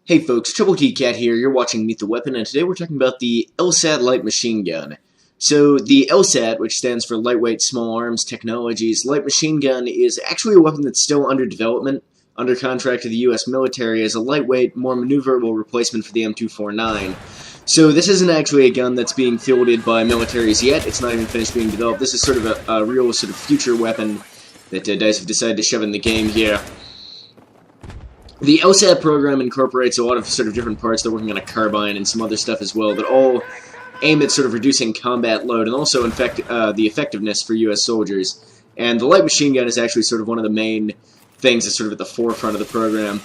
Hey folks, Troubletcat here, you're watching Meet the Weapon, and today we're talking about the LSAT light machine gun. So the LSAT, which stands for Lightweight Small Arms Technologies, light machine gun is actually a weapon that's still under development, under contract to the US military as a lightweight, more maneuverable replacement for the M249. So this isn't actually a gun that's being fielded by militaries yet, it's not even finished being developed. This is sort of a real sort of future weapon that DICE have decided to shove in the game here. The LSAT program incorporates a lot of sort of different parts. They're working on a carbine and some other stuff as well that all aim at sort of reducing combat load and also, in fact, the effectiveness for US soldiers. And the light machine gun is actually sort of one of the main things that's sort of at the forefront of the program.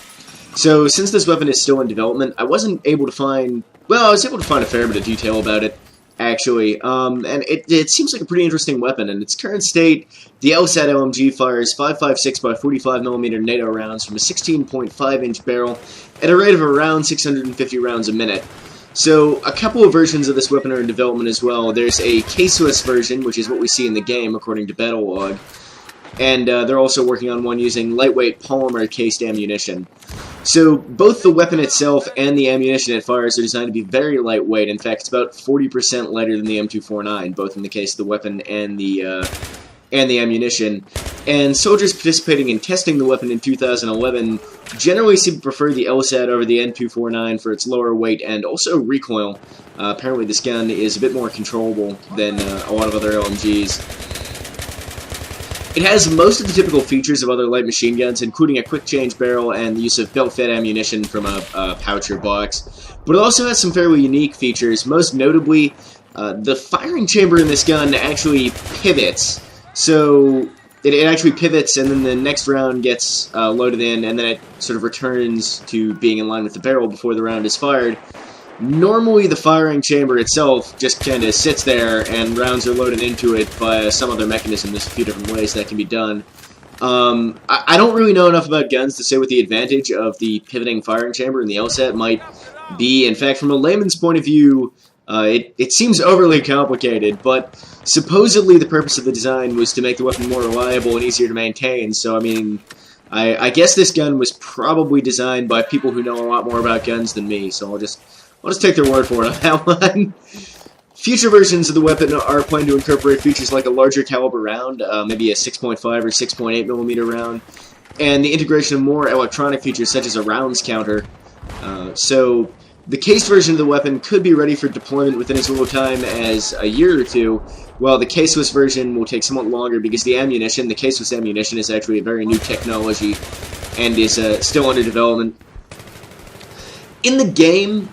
So since this weapon is still in development, I wasn't able to find, well, I was able to find a fair bit of detail about it, actually. And it seems like a pretty interesting weapon. In its current state, the LSAT LMG fires 5.56 by 45mm NATO rounds from a 16.5-inch barrel at a rate of around 650 rounds a minute. So a couple of versions of this weapon are in development as well. There's a caseless version, which is what we see in the game according to Battlelog, and they're also working on one using lightweight polymer-cased ammunition. So both the weapon itself and the ammunition it fires are designed to be very lightweight. In fact, it's about 40% lighter than the M249, both in the case of the weapon and the ammunition. And soldiers participating in testing the weapon in 2011 generally seem to prefer the LSAT over the M249 for its lower weight and also recoil. Apparently this gun is a bit more controllable than a lot of other LMGs. It has most of the typical features of other light machine guns, including a quick-change barrel and the use of belt-fed ammunition from a pouch or box. But it also has some fairly unique features, most notably, the firing chamber in this gun actually pivots. So it actually pivots, and then the next round gets loaded in, and then it sort of returns to being in line with the barrel before the round is fired. Normally, the firing chamber itself just kind of sits there, and rounds are loaded into it by some other mechanism. There's a few different ways that can be done. I don't really know enough about guns to say what the advantage of the pivoting firing chamber in the LSAT might be. In fact, from a layman's point of view, it seems overly complicated, but supposedly the purpose of the design was to make the weapon more reliable and easier to maintain, so I mean, I guess this gun was probably designed by people who know a lot more about guns than me, so I'll just take their word for it on that one. Future versions of the weapon are planned to incorporate features like a larger caliber round, maybe a 6.5 or 6.8mm round, and the integration of more electronic features such as a rounds counter. So the cased version of the weapon could be ready for deployment within as little time as a year or two, while the caseless version will take somewhat longer because the caseless ammunition is actually a very new technology and is still under development. In the game,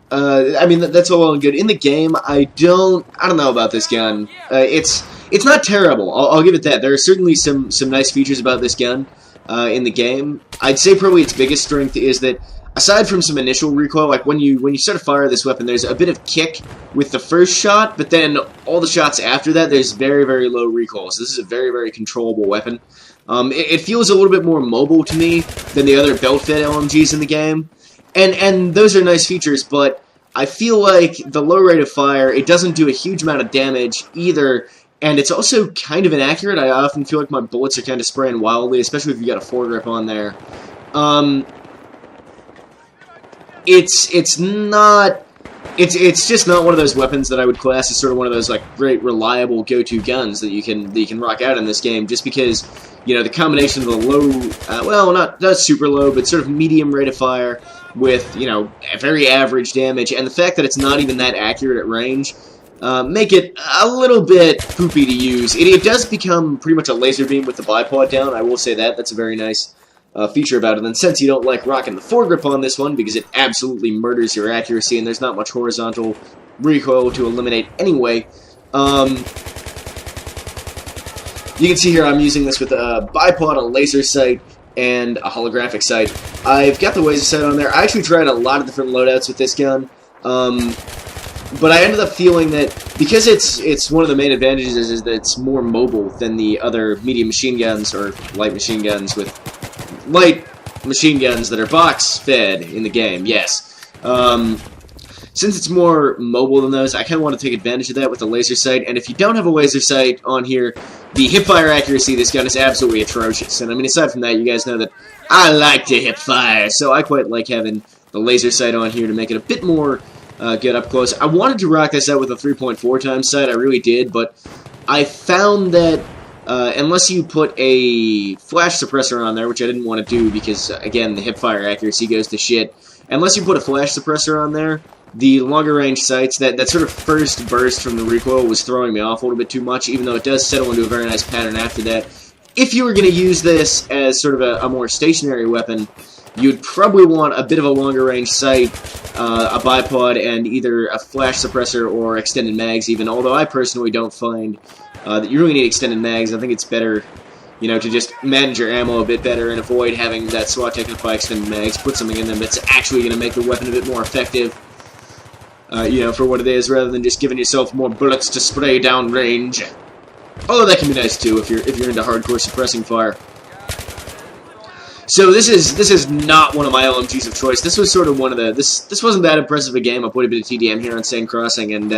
I mean, that's all well and good. In the game, I don't know about this gun. It's not terrible. I'll give it that. There are certainly some nice features about this gun in the game. I'd say probably its biggest strength is that aside from some initial recoil, like when you start to fire this weapon, there's a bit of kick with the first shot, but then all the shots after that, there's very, very low recoil. So this is a very, very controllable weapon. It feels a little bit more mobile to me than the other belt-fed LMGs in the game. And those are nice features, but I feel like the low rate of fire, it doesn't do a huge amount of damage either, and it's also kind of inaccurate. I often feel like my bullets are kind of spraying wildly, especially if you got a foregrip on there. It's just not one of those weapons that I would class as sort of one of those like great reliable go-to guns that you can rock out in this game, just because, you know, the combination of the low, well, not super low, but sort of medium rate of fire with, you know, a very average damage, and the fact that it's not even that accurate at range make it a little bit poopy to use. It does become pretty much a laser beam with the bipod down, I will say that. That's a very nice feature about it. And since you don't like rocking the foregrip on this one, because it absolutely murders your accuracy, and there's not much horizontal recoil to eliminate anyway, you can see here I'm using this with a bipod, a laser sight, and a holographic sight. I've got the laser sight on there. I actually tried a lot of different loadouts with this gun, but I ended up feeling that because it's one of the main advantages is that it's more mobile than the other medium machine guns or light machine guns with light machine guns that are box fed in the game. Yes. since it's more mobile than those, I kind of want to take advantage of that with the laser sight. And if you don't have a laser sight on here, the hip-fire accuracy of this gun is absolutely atrocious. And I mean, aside from that, you guys know that I like to hip-fire, so I quite like having the laser sight on here to make it a bit more good up close. I wanted to rock this out with a 3.4 times sight, I really did, but I found that unless you put a flash suppressor on there, which I didn't want to do because, again, the hip-fire accuracy goes to shit. Unless you put a flash suppressor on there, the longer range sights, that sort of first burst from the recoil was throwing me off a little bit too much, even though it does settle into a very nice pattern after that. If you were going to use this as sort of a more stationary weapon, you'd probably want a bit of a longer range sight, a bipod, and either a flash suppressor or extended mags even, although I personally don't find that you really need extended mags. I think it's better, you know, to just manage your ammo a bit better and avoid having that SWAT Technify extended mags. Put something in them that's actually going to make the weapon a bit more effective, you know, for what it is, rather than just giving yourself more bullets to spray down range. Although that can be nice too if you're into hardcore suppressing fire. So this is not one of my LMGs of choice. This was sort of one of the this wasn't that impressive a game. I played a bit of TDM here on Sand Crossing, and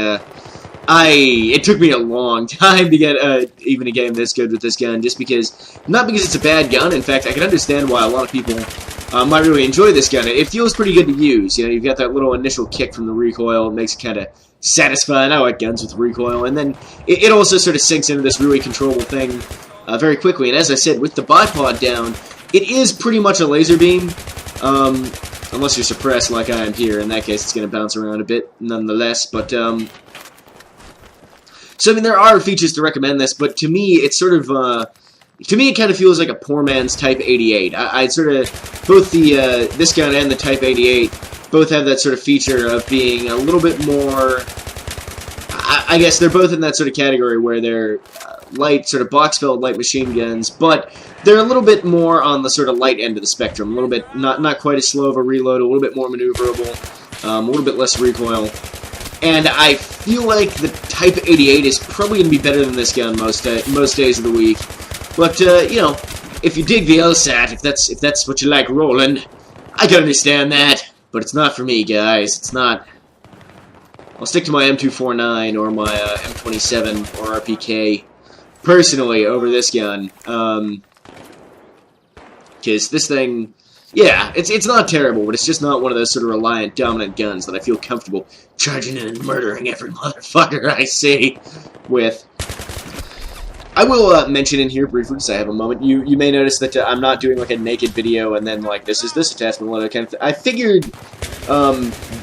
it took me a long time to get even a game this good with this gun, just because, not because it's a bad gun. In fact, I can understand why a lot of people might really enjoy this gun. It feels pretty good to use. You know, you've got that little initial kick from the recoil. It makes it kind of satisfying. I like guns with recoil, and then it also sort of sinks into this really controllable thing very quickly. And as I said, with the bipod down, it is pretty much a laser beam, unless you're suppressed like I am here. In that case, it's going to bounce around a bit nonetheless. But so I mean, there are features to recommend this, but to me, it's sort of to me, it kind of feels like a poor man's Type 88. I'd sort of both the this gun and the Type 88 both have that sort of feature of being a little bit more. I guess they're both in that sort of category where they're light, sort of box-filled light machine guns, but they're a little bit more on the sort of light end of the spectrum. A little bit not quite as slow of a reload, a little bit more maneuverable, a little bit less recoil. And I feel like the Type 88 is probably going to be better than this gun most days of the week. But you know, if you dig the LSAT, if that's what you like rolling, I can understand that. But it's not for me, guys. It's not. I'll stick to my M249 or my M27 or RPK personally over this gun. Because this thing, yeah, it's not terrible, but it's just not one of those sort of reliant, dominant guns that I feel comfortable charging in and murdering every motherfucker I see with. I will mention in here briefly, because I have a moment. You may notice that I'm not doing like a naked video and then like this is this attachment loadout kind of thing. I figured,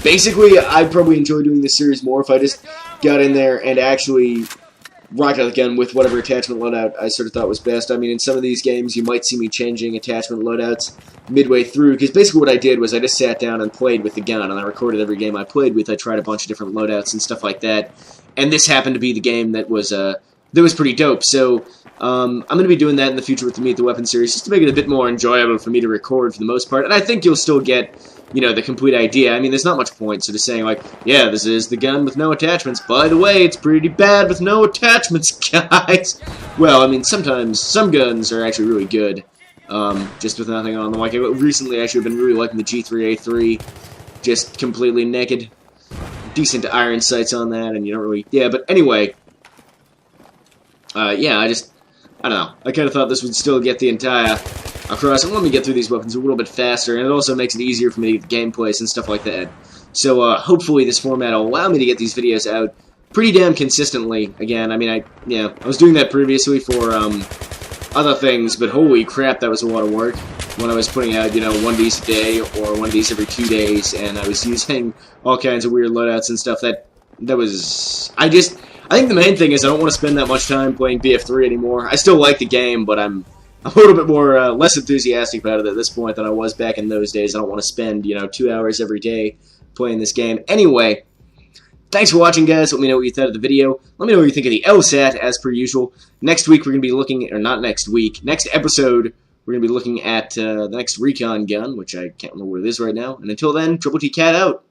basically, I'd probably enjoy doing this series more if I just got in there and actually rocked out the gun with whatever attachment loadout I sort of thought was best. I mean, in some of these games, you might see me changing attachment loadouts midway through, because basically what I did was I just sat down and played with the gun, and I recorded every game I played with. I tried a bunch of different loadouts and stuff like that, and this happened to be the game that was pretty dope. So I'm going to be doing that in the future with the Meet the Weapon series, just to make it a bit more enjoyable for me to record for the most part, and I think you'll still get, you know, the complete idea. I mean, there's not much point sort of saying, like, yeah, this is the gun with no attachments. By the way, it's pretty bad with no attachments, guys. Well, I mean, sometimes some guns are actually really good, just with nothing on them. Like, I recently actually been really liking the G3A3, just completely naked. Decent iron sights on that, and you don't really, yeah, but anyway, yeah, I don't know. I kind of thought this would still get the entire across and let me get through these weapons a little bit faster, and it also makes it easier for me to get gameplays and stuff like that. So hopefully this format will allow me to get these videos out pretty damn consistently. Again, I mean, I was doing that previously for other things, but holy crap, that was a lot of work when I was putting out, you know, 1Ds a day or 1Ds every 2 days, and I was using all kinds of weird loadouts and stuff. That was, I think the main thing is I don't want to spend that much time playing BF3 anymore. I still like the game, but I'm a little bit more less enthusiastic about it at this point than I was back in those days. I don't want to spend, you know, 2 hours every day playing this game. Anyway, thanks for watching, guys. Let me know what you thought of the video. Let me know what you think of the LSAT, as per usual. Next week, we're going to be looking, or not next week, next episode, we're going to be looking at the next recon gun, which I can't remember what it is right now. And until then, Troubletcat out.